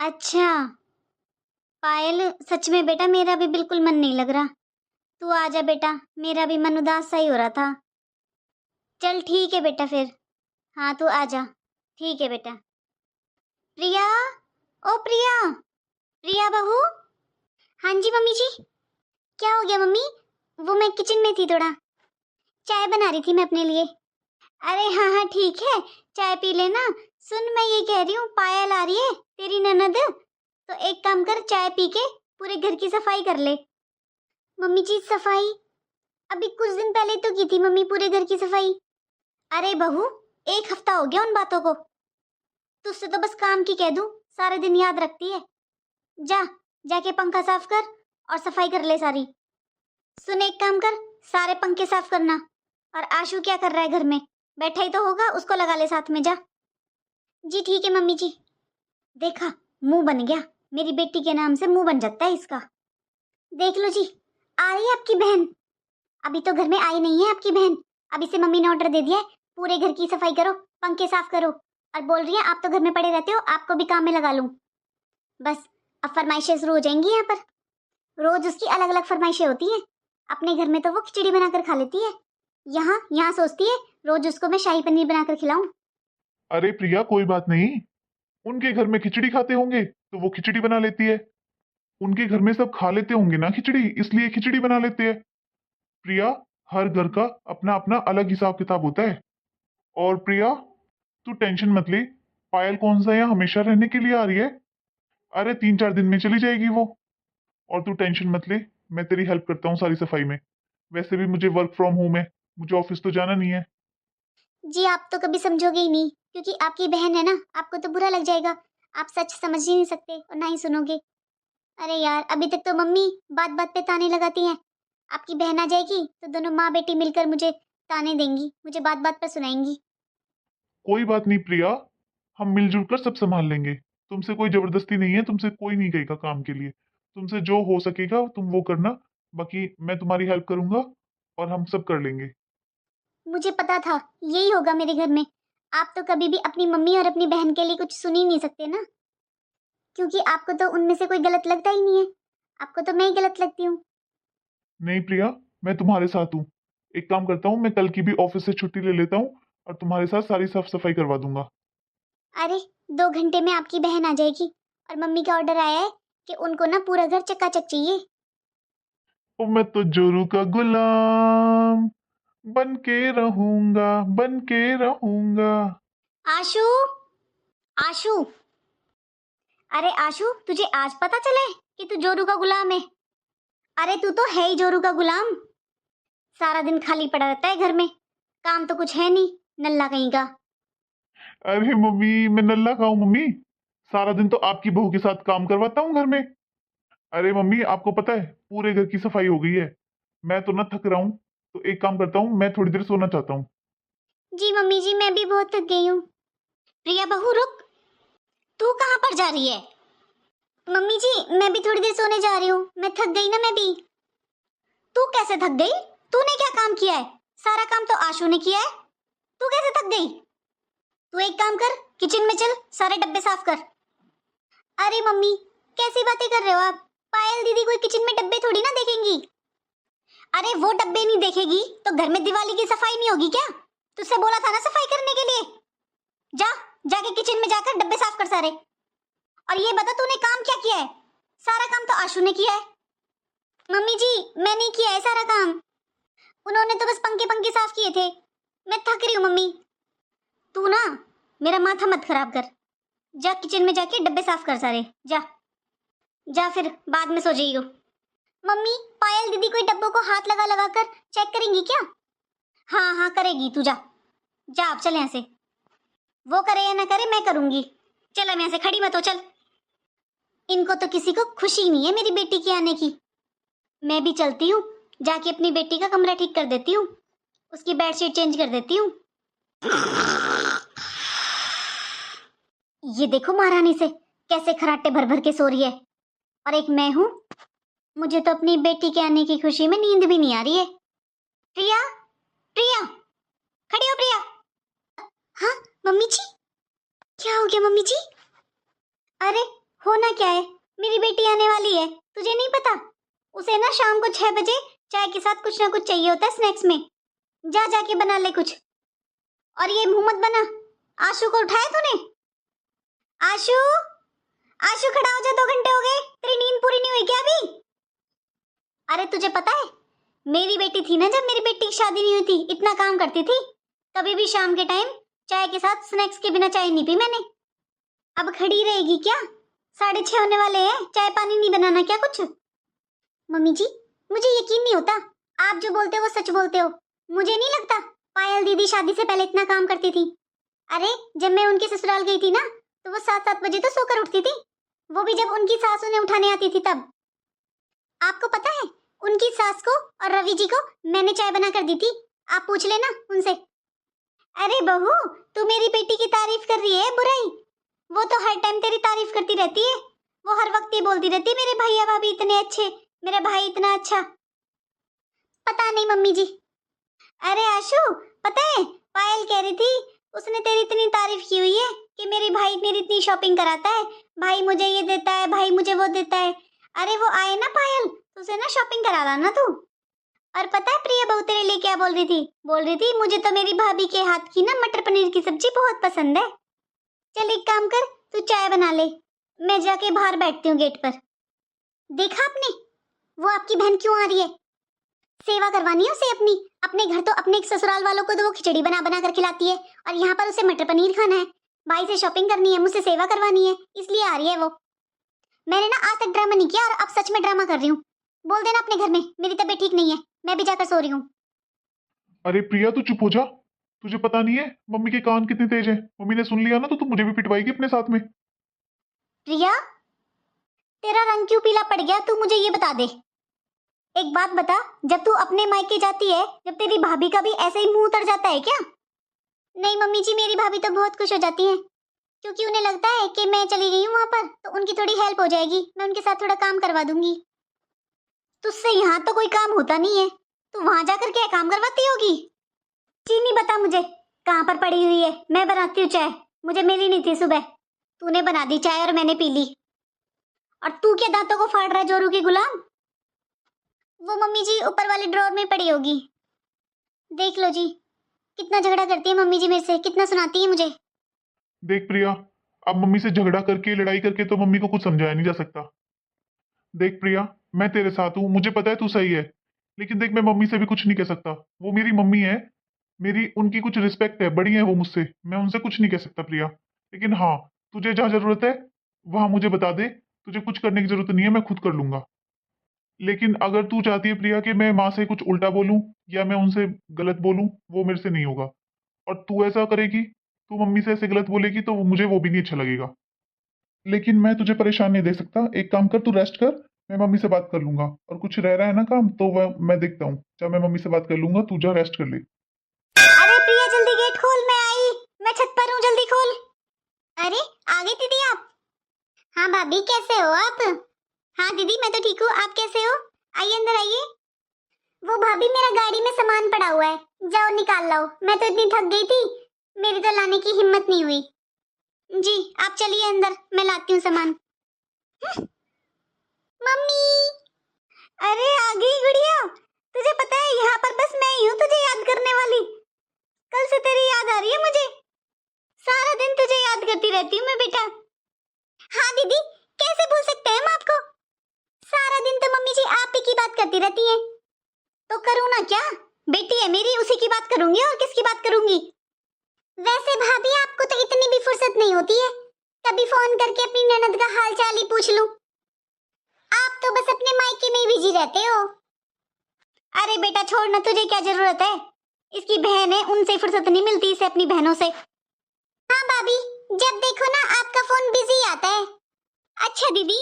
अच्छा पायल, सच में बेटा मेरा भी बिल्कुल मन नहीं लग रहा। तू आजा बेटा, मेरा भी मन उदास सा ही हो रहा था। चल ठीक है बेटा फिर। हाँ तू आजा। ठीक है बेटा। प्रिया, ओ प्रिया, प्रिया बहू। हाँ जी मम्मी जी। क्या हो गया मम्मी? वो मैं किचन में थी, थोड़ा चाय बना रही थी मैं अपने लिए। अरे हाँ हाँ ठीक है, चाय पी लेना। सुन मैं ये कह रही हूँ, पायल आ रही है तेरी ननद, तो एक काम कर, चाय पी के पूरे घर की सफाई कर ले। मम्मी जी सफाई अभी कुछ दिन पहले तो की थी मम्मी, पूरे घर की सफाई। अरे बहू, एक हफ्ता हो गया उन बातों को। तुझसे तो बस काम की कह दूं, सारे दिन याद रखती है। जा, जाके पंखा साफ कर और सफाई कर ले सारी। सुन एक काम कर, सारे पंखे साफ करना। और आशु क्या कर रहा है घर में? बैठा ही तो होगा, उसको लगा ले साथ में, जा। जी ठीक है मम्मी जी। देखा, मुंह बन गया, मेरी बेटी के नाम से मुंह बन जाता है इसका। देख लो जी, आ रही है आपकी बहन। अभी तो घर में आई नहीं है आपकी बहन। अभी से मम्मी ने ऑर्डर दे दिया है, पूरे घर की सफाई करो, पंखे साफ करो। और बोल रही है आप तो घर में पड़े रहते हो, आपको भी काम में लगा लूं। बस अब फरमाइशें शुरू हो जाएंगी यहाँ पर। रोज उसकी अलग अलग फरमाइशें होती हैं। अपने घर में तो वो खिचड़ी बनाकर खा लेती है, यहाँ यहाँ सोचती है रोज उसको मैं शाही पनीर बनाकर खिलाऊं। अरे प्रिया, कोई बात नहीं। उनके घर में खिचड़ी खाते होंगे तो वो खिचड़ी बना लेती है। उनके घर में सब खा लेते होंगे ना खिचड़ी, इसलिए खिचड़ी बना लेते हैं। प्रिया, हर घर का अपना अपना अलग हिसाब किताब होता है। और प्रिया, तू टेंशन मत ले। पायल कौन सा यहाँ हमेशा रहने के लिए आ रही है? अरे 3-4 दिन में चली जाएगी वो। और तू टेंशन मत ले, मैं तेरी हेल्प करता हूँ सारी सफाई में। वैसे भी मुझे वर्क फ्रॉम होम है, मुझे ऑफिस तो जाना नहीं है। जी आप तो कभी समझोगे ही नहीं, क्योंकि आपकी बहन है ना, आपको तो बुरा लग जाएगा। आप सच समझ ही नहीं सकते और ना ही सुनोगे। अरे यार, अभी तक तो मम्मी बात बात पे ताने लगाती हैं। आपकी बहन आ जाएगी तो दोनों माँ बेटी मिलकर मुझे ताने देंगी, मुझे बात बात पर सुनाएंगी। कोई बात नहीं प्रिया, हम मिलजुल कर सब संभाल लेंगे। तुमसे कोई जबरदस्ती नहीं है, तुमसे कोई नहीं कहेगा काम के लिए। तुमसे जो हो सकेगा तुम वो करना। बाकी मैं तुम्हारी हेल्प करूंगा और हम सब कर लेंगे। मुझे पता था यही होगा मेरे घर में। आप तो कभी भी अपनी मम्मी और अपनी बहन के लिए कुछ सुन ही नहीं सकते ना, क्योंकि आपको तो उनमें से कोई गलत लगता ही नहीं है। आपको तो मैं ही गलत लगती हूँ। नहीं प्रिया, मैं तुम्हारे साथ हूँ। एक काम करता हूँ, मैं कल की भी ऑफिस से छुट्टी ले लेता हूँ और तुम्हारे साथ सारी साफ सफाई करवा दूंगा। अरे 2 घंटे में आपकी बहन आ जाएगी, और मम्मी का ऑर्डर आया है कि उनको ना पूरा घर चकाचक चाहिए। ओ मैं तो जोरू का गुलाम बन के रहूंगा, बन के रहूंगा। आशु, आशु, अरे आशु, तुझे आज पता चला है कि तू जोरू का गुलाम है? अरे तू तो है ही जोरू का गुलाम। सारा दिन खाली पड़ा रहता है घर में, काम तो कुछ है नहीं, नल्ला कहीं का। अरे मम्मी, मैं नल्ला खाऊं मम्मी? सारा दिन तो आपकी बहू के साथ काम करवाता हूँ घर में। अरे मम्मी, आपको पता है पूरे घर की सफाई हो गई है। मैं तो ना थक रहा हूँ, तो एक काम करता हूँ, मैं थोड़ी देर सोना चाहता हूँ। जी मम्मी जी, मैं भी बहुत थक गई हूँ। प्रिया बहू रुक, तू कहाँ पर जा रही है? मम्मी जी मैं भी थोड़ी देर सोने जा रही हूँ, मैं थक गई ना मैं भी। तू कैसे थक गई? तूने क्या काम किया है? सारा काम तो आशु ने किया है, तू कैसे थक गई? तू एक काम कर, किचन में चल, सारे डब्बे साफ कर। अरे मम्मी, कैसी बातें कर रहे हो आप? पायल दीदी कोई किचन में डब्बे थोड़ी ना देखेंगी। अरे वो डब्बे नहीं देखेगी तो घर में दिवाली की सफाई नहीं होगी क्या? तुझसे बोला था ना सफाई करने के लिए। जा, जाके किचन में जाकर डब्बे साफ कर सारे। और ये बता तूने काम क्या किया है? सारा काम तो आशु ने किया है। मम्मी जी मैं नहीं किया है सारा काम, उन्होंने तो बस पंखे पंखे साफ किए थे। मैं थक रही हूँ मम्मी। तू ना मेरा माथा मत खराब कर। जा किचन में जाके डब्बे साफ कर सारे, जा। जा फिर बाद में सो जाइयो। मम्मी, पायल दीदी कोई डब्बों को हाथ लगा लगा कर चेक करेंगी क्या? हाँ हाँ करेगी, तू जा। जा अब चल यहाँ से। वो करे या ना करे मैं करूंगी। चल अब यहाँ से खड़ी मत हो, चल। इनको तो किसी को खुशी नहीं है मेरी बेटी के आने की। मैं भी चलती हूँ, जाके अपनी बेटी का कमरा ठीक कर देती हूँ, उसकी बेडशीट चेंज कर देती हूँ। ये देखो महारानी से कैसे खराटे भर भर के सो रही है। और एक मैं हूँ, मुझे तो अपनी बेटी के आने की खुशी में नींद भी नहीं आ रही है। प्रिया, प्रिया, खड़ी हो प्रिया। हाँ मम्मी जी, क्या हो गया मम्मी जी? अरे होना क्या है, मेरी बेटी आने वाली है, तुझे नहीं पता? उसे ना शाम को 6 बजे चाय के साथ कुछ ना कुछ चाहिए होता है स्नैक्स में। जा जाके बना ले कुछ। और ये मुंह मत बना। आशु को उठाया तूने? आशु, आशु खड़ा हो जा, 2 घंटे हो गए, तेरी नींद पूरी नहीं हुई क्या अभी? अरे तुझे पता है, मेरी बेटी थी ना, जब मेरी बेटी की शादी नहीं हुई थी, इतना काम करती थी। कभी भी शाम के टाइम चाय के साथ स्नैक्स के बिना चाय नहीं पी मैंने। अब खड़ी रहेगी क्या? 6:30 होने वाले हैं, चाय पानी नहीं बनाना क्या कुछ? मम्मी जी, मुझे यकीन नहीं होता, आप जो बोलते हो वो सच बोलते हो। मुझे नहीं लगता पायल दीदी शादी से पहले इतना काम करती थी। अरे जब मैं उनके ससुराल गई थी ना, तो वो 7-7 बजे तो सोकर उठती थी, वो भी जब उनकी सास उन्हें उठाने आती थी तब। आपको पता है, उनकी सास को और रवि जी को मैंने चाय बना कर दी थी, आप पूछ लेना उनसे। अरे बहू, तू मेरी बेटी की तारीफ कर रही है बुराई? वो तो हर टाइम तेरी तारीफ करती रहती है, वो हर वक्त ये बोलती रहती है मेरे भैया भाभी इतने अच्छे, मेरा भाई इतना अच्छा। पता नहीं मम्मी जी। अरे आशु, पता है पायल कह रही थी, उसने तेरी इतनी तारीफ की हुई है कि मेरे भाई मेरी इतनी शॉपिंग कराता है, भाई मुझे ये देता है, भाई मुझे वो देता है। अरे वो आए ना पायल, तो उसे ना शॉपिंग करा लाना तू। और पता है प्रिया बहू तेरे लिए क्या बोल रही थी? बोल रही थी मुझे तो मेरी भाभी के हाथ की ना मटर पनीर की सब्जी बहुत पसंद है। चल एक काम कर, तू चाय बना ले, मैं जाके बाहर बैठती हूँ गेट पर। देखा आपने, वो आपकी बहन क्यों आ रही है? सेवा करवानी है उसे अपनी। अपने घर तो अपने ससुराल वालों को तो वो खिचड़ी बना बना कर खिलाती है, और यहाँ पर उसे मटर पनीर खाना है। भाई से शॉपिंग करनी है, मुझसे सेवा करवानी है, इसलिए आ रही है वो। मैंने ना आज तक ड्रामा नहीं किया, और अब सच में ड्रामा कर रही हूँ। बोल देना अपने घर में मेरी तबीयत ठीक नहीं है, मैं भी जाकर सो रही हूँ। अरे प्रिया, तू चुप हो जा। तुझे पता नहीं है मम्मी के कान कितने तेज हैं? मम्मी ने सुन लिया ना तो तू मुझे भी पिटवाएगी अपने साथ में। प्रिया, तेरा रंग क्यों पीला पड़ गया, तू मुझे ये बता दे। एक बात बता, जब तू अपने मायके जाती है, जब तेरी भाभी का भी ऐसे ही मुंह उतर जाता है क्या? नहीं मम्मी जी, मेरी भाभी तो बहुत खुश हो जाती है, क्योंकि उन्हें लगता है कि मैं चली गई हूँ वहां पर, तो उनकी थोड़ी हेल्प हो जाएगी, मैं उनके साथ थोड़ा काम करवा दूंगी। तुझसे यहाँ तो कोई काम होता नहीं है, तू वहां जाकर क्या काम करवाती होगी? चीनी बता मुझे, कहाँ पर पड़ी हुई है, मैं बनाती हूँ चाय, मुझे मिली नहीं थी सुबह, तूने बना दी चाय और मैंने पी ली। और तू क्या दांतों को फाड़ रहा है जोरू की गुलाम? वो मम्मी जी ऊपर वाले ड्रॉर में पड़ी होगी, देख लो जी। कितना झगड़ा करती है मम्मी जी मेरे से, कितना सुनाती है मुझे। देख प्रिया, अब मम्मी से झगड़ा करके लड़ाई करके तो मम्मी को कुछ समझाया नहीं जा सकता। देख प्रिया, मैं तेरे साथ हूँ, मुझे पता है तू सही है, लेकिन देख मैं मम्मी से भी कुछ नहीं कह सकता। वो मेरी मम्मी है, मेरी उनकी कुछ रिस्पेक्ट है, बड़ी है वो मुझसे, मैं उनसे कुछ नहीं कह सकता प्रिया। लेकिन हाँ, तुझे जहाँ जरूरत है वहां मुझे बता दे, तुझे कुछ करने की जरूरत नहीं है, मैं खुद कर लूंगा। लेकिन अगर तू चाहती है प्रिया कि मैं माँ से कुछ उल्टा बोलूं या मैं उनसे गलत बोलूं, वो मेरे से नहीं होगा। और तू ऐसा करेगी, तू मम्मी से ऐसे गलत बोलेगी तो मुझे वो भी नहीं अच्छा लगेगा। लेकिन मैं तुझे परेशान नहीं दे सकता। एक काम कर, तू रेस्ट कर, मैं मम्मी से बात कर लूंगा। और कुछ रह रहा है ना काम तो वह मैं देखता हूँ, चाहे मैं मम्मी से बात कर लूंगा, तू जा रेस्ट कर ले। अरे प्रिया जल्दी गेट खोल, मैं आई, मैं छत पर हूँ, जल्दी खोल। अरे आ गई दीदी आप? हाँ भाभी कैसे हो आप? हाँ दीदी मैं तो ठीक हूँ, आप कैसे हो? आइए अंदर आइए। वो भाभी मेरा गाड़ी में सामान पड़ा हुआ है, जाओ निकाल लाओ, मैं तो इतनी थक गई थी, मेरी तो लाने की हिम्मत नहीं हुई। जी आप चलिए अंदर, मैं लाती हूँ सामान। मम्मी, अरे आ गई गुड़िया। तुझे पता है यहाँ पर बस मैं ही हूँ तुझे याद करने वाली, कल से तेरी याद आ रही है मुझे, सारा दिन तुझे याद करती रहती हूँ मैं बेटा। हाँ दीदी, कैसे भूल सकते हैं हम आपको, सारा दिन तो मम्मी जी आप ही की बात करती रहती हैं। तो करूँ ना क्या, बेटी है मेरी, उसी की बात करूंगी और किसकी बात करूंगी। वैसे भाभी आपको तो इतनी भी फुर्सत नहीं होती है, कभी फोन करके अपनी ननद का हाल चाल ही पूछ लूं। आप तो बस अपने मायके में ही बिजी रहते हो। अरे बेटा छोड़ ना, तुझे क्या जरूरत है, इसकी बहन है, उनसे फुर्सत नहीं मिलती इसे अपनी बहनों से। हाँ भाभी, जब देखो ना आपका फोन बिजी आता है। अच्छा दीदी।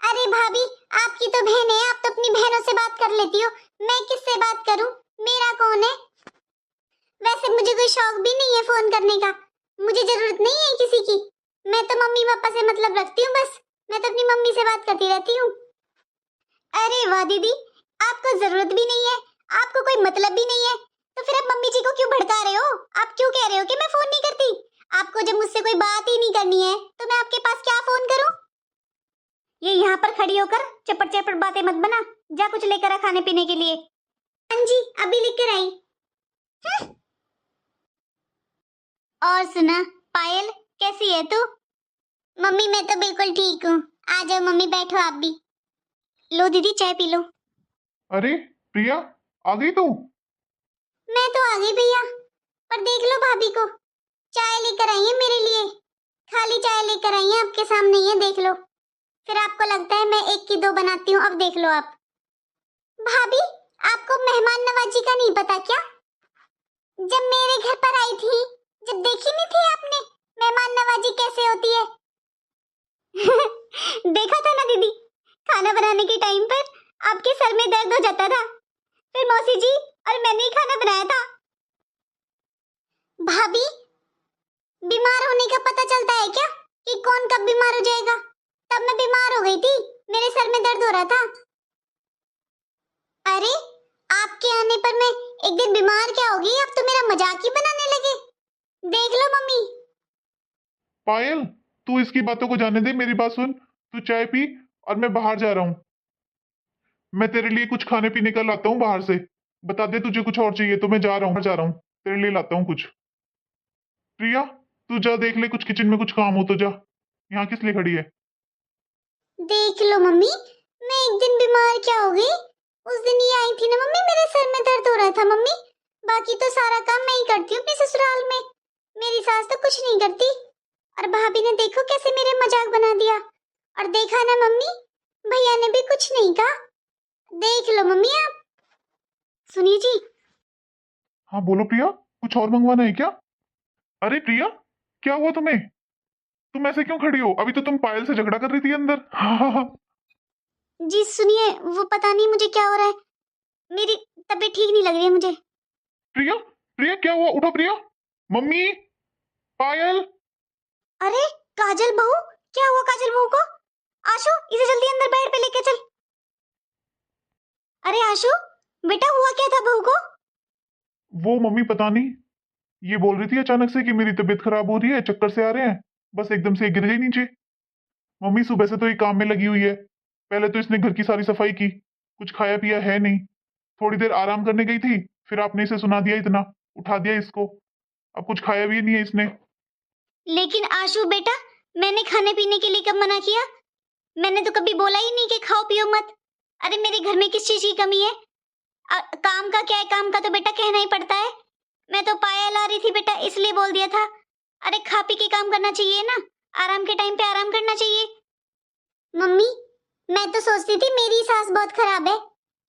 अरे भाभी, आपकी तो बहन है, आप तो अपनी बहनों से बात कर लेती हो, मैं किससे बात करूं, मेरा कौन है? वैसे मुझे कोई शौक भी नहीं है फोन करने का, मुझे जरूरत नहीं है किसी की, मैं तो मम्मी पापा से मतलब रखती हूँ बस, मैं तो अपनी मम्मी से बात करती रहती हूँ। अरे वाह दीदी, आपको जरूरत भी नहीं है, आपको कोई मतलब भी नहीं है, तो फिर आप मम्मी जी को क्यों भड़का रहे हो? आप क्यों कह रहे हो कि मैं फोन नहीं करती? आपको जब मुझसे कोई बात ही नहीं करनी है तो मैं आपके पास क्या फोन करूं? यहाँ पर खड़ी होकर चपट चपट बातें मत बना। जा कुछ लेकर आ खाने पीने के लिए। हाँ जी, अभी लेकर आई। और सुना पायल, कैसी है तू? मम्मी मैं तो बिल्कुल ठीक हूँ। आ जाओ मम्मी, बैठो आप भी। लो दीदी, चाय पी लो। अरे प्रिया, आ गई तू? मैं तो आ गई भैया, पर देख लो भाभी को, चाय लेकर आई है मेरे लिए। खाली चाय लेकर आई है, आपके सामने ही है, देख लो। फिर आपको लगता है मैं एक की दो बनाती हूँ। अब देख लो आप। भाभी, आपको मेहमान नवाजी का नहीं पता क्या? जब मेरे घर पर आई थी, जब देखी नहीं थी आपने मेहमान नवाजी कैसे होती है? देखा था ना दीदी, खाना बनाने के टाइम पर आपके सर में दर्द हो जाता था, फिर मौसी जी और मैंने ही खाना बनाया था। भाभी, बीमार होने का पता चलता है क्या कि कौन कब बीमार हो जाएगा? तब मैं बीमार हो गई थी, मेरे सर में दर्द हो रहा था। अरे आपके आने पर मैं एक दिन बीमार क्या होगी? अब तो मेरा मजाक ही बनाने लगे। देख लो मम्मी। पायल, तू इसकी बातों को जाने दे, मेरी बात सुन। तू चाय पी और मैं बाहर जा रहा हूँ। मैं तेरे लिए कुछ खाने पीने का लाता हूँ बाहर से। बता दे तुझे कुछ और चाहिए तो मैं जा रहा हूँ, तेरे लिए लाता हूँ कुछ। प्रिया, तू जा देख ले, कुछ किचन में कुछ काम हो तो जा। यहाँ किस लिए खड़ी है? देख लो मम्मी, मैं एक दिन बीमार क्या हो गई? उस दिन ये आई थी ना मम्मी, मेरे सर में दर्द हो रहा था मम्मी। बाकी तो सारा काम मैं ही करती हूँ अपने ससुराल में, मेरी सास तो कुछ नहीं करती। और भाभी ने देखो कैसे मेरे मजाक बना दिया। और देखा ना मम्मी, भैया ने भी कुछ नहीं कहा। देख लो मम्मी आप। सुनिए जी। हाँ बोलो प्रिया, कुछ और मंगवाना है क्या? अरे प्रिया, क्या हुआ तुम्हें? तुम ऐसे क्यों खड़ी हो? अभी तो तुम पायल से झगड़ा कर रही थी अंदर। हाँ। जी सुनिए, वो पता नहीं मुझे क्या हो रहा है, मेरी तबीयत ठीक नहीं लग रही है मुझे। प्रिया, प्रिया क्या हुआ? उठो प्रिया। मम्मी, पायल। अरे काजल बहू, क्या हुआ काजल बहू को? आशु, इसे जल्दी अंदर बेड पे लेके चल। अरे आशु बेटा, हुआ क्या था बहू को? वो मम्मी पता नहीं, ये बोल रही थी अचानक से कि मेरी तबीयत खराब हो रही है, चक्कर से आ रहे हैं, बस एकदम से गिर गई नीचे। मम्मी सुबह से तो ये काम में लगी हुई है। पहले तो इसने घर की सारी सफाई की, कुछ खाया पिया है नहीं। थोड़ी देर आराम करने गई थी, फिर आपने इसे सुना दिया, इतना उठा दिया इसको। अब कुछ खाया भी नहीं है इसने। लेकिन आशु बेटा, मैंने खाने पीने के लिए कब मना किया? मैंने तो कभी बोला ही नहीं कि खाओ पियो मत। अरे मेरे घर में किस चीज की कमी है? काम का क्या है, काम का तो बेटा कहना ही पड़ता है। मैं तो पायल आ रही थी बेटा, इसलिए बोल दिया था। अरे खा पी के काम करना चाहिए ना, आराम के टाइम पे आराम करना चाहिए। मम्मी, मैं तो सोचती थी मेरी सास बहुत खराब है,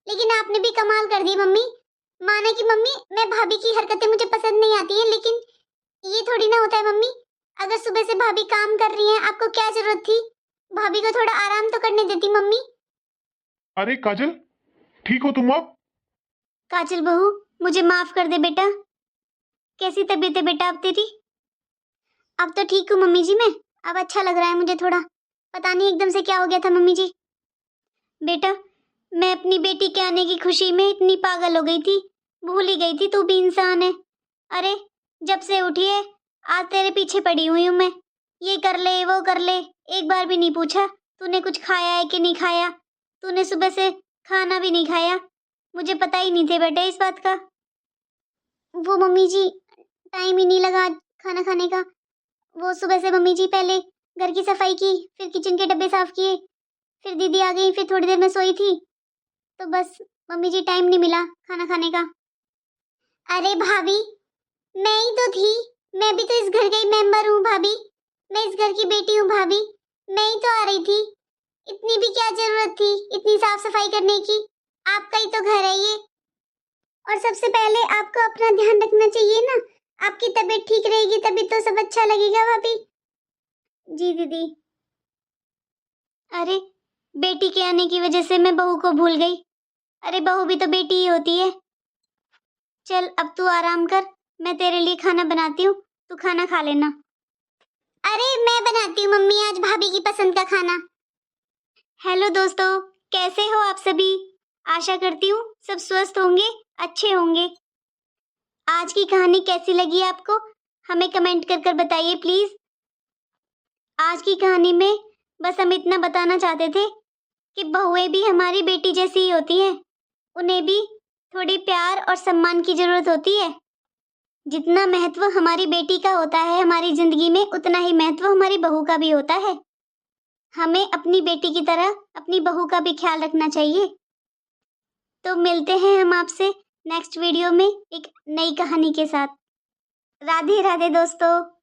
लेकिन आपने भी कमाल कर दी मम्मी। माने कि मम्मी, मैं भाभी की हरकतें मुझे पसंद नहीं आती हैं, लेकिन ये थोड़ी ना होता है मम्मी। अगर सुबह से भाभी काम कर रही हैं, आपको क्या जरूरत थी? भाभी को थोड़ा आराम तो करने देती मम्मी। अरे काजल, ठीक हो तुम अब? काजल बहू, मुझे माफ कर दे बेटा। कैसी तबीयत है बेटा अब तेरी? अब तो ठीक हूँ मम्मी जी मैं। अब अच्छा लग रहा है मुझे थोड़ा। पता नहीं एकदम से क्या हो गया था मम्मी जी। बेटा, मैं अपनी बेटी के आने की खुशी में इतनी पागल हो गई थी, भूल ही गई थी तू भी इंसान है। अरे जब से उठी है, आज तेरे पीछे पड़ी हुई हूँ मैं। ये कर ले वो कर ले, एक बार भी नहीं पूछा तूने कुछ खाया है कि नहीं खाया। तूने सुबह से खाना भी नहीं खाया, मुझे पता ही नहीं थे बेटे इस बात का। वो मम्मी जी, टाइम ही नहीं लगा आज खाना खाने का। वो सुबह से मम्मी जी पहले घर की सफाई की, फिर किचन के डब्बे साफ किए, फिर दीदी आ गई, फिर थोड़ी देर में सोई थी, तो बस मम्मी जी टाइम नहीं मिला खाना खाने का। अरे भाभी, मैं ही तो थी, मैं भी तो इस घर का ही मेंबर हूँ भाभी। मैं इस घर की बेटी हूँ भाभी, मैं ही तो आ रही थी। इतनी भी क्या जरूरत थी इतनी साफ सफाई करने की? आपका ही तो घर है ये। और सबसे पहले आपको अपना ध्यान रखना चाहिए ना। आपकी तबीयत ठीक रहेगी तभी तो सब अच्छा लगेगा भाभी। जी दीदी। अरे बेटी के आने की वजह से मैं बहू को भूल गई। अरे बहू भी तो बेटी ही होती है। चल अब तू आराम कर, मैं तेरे लिए खाना बनाती हूँ, तू खाना खा लेना। अरे मैं बनाती हूँ मम्मी आज भाभी की पसंद का खाना। हेलो दोस्तों, कैसे हो आप सभी? आशा करती हूँ सब स्वस्थ होंगे, अच्छे होंगे। आज की कहानी कैसी लगी आपको? हमें कमेंट कर कर बताइए प्लीज। आज की कहानी में बस हम इतना बताना चाहते थे कि बहुएं भी हमारी बेटी जैसी ही होती हैं, उन्हें भी थोड़ी प्यार और सम्मान की जरूरत होती है। जितना महत्व हमारी बेटी का होता है हमारी जिंदगी में, उतना ही महत्व हमारी बहू का भी होता है। हमें अपनी बेटी की तरह अपनी बहू का भी ख्याल रखना चाहिए। तो मिलते हैं हम आपसे नेक्स्ट वीडियो में एक नई कहानी के साथ। राधे राधे दोस्तों।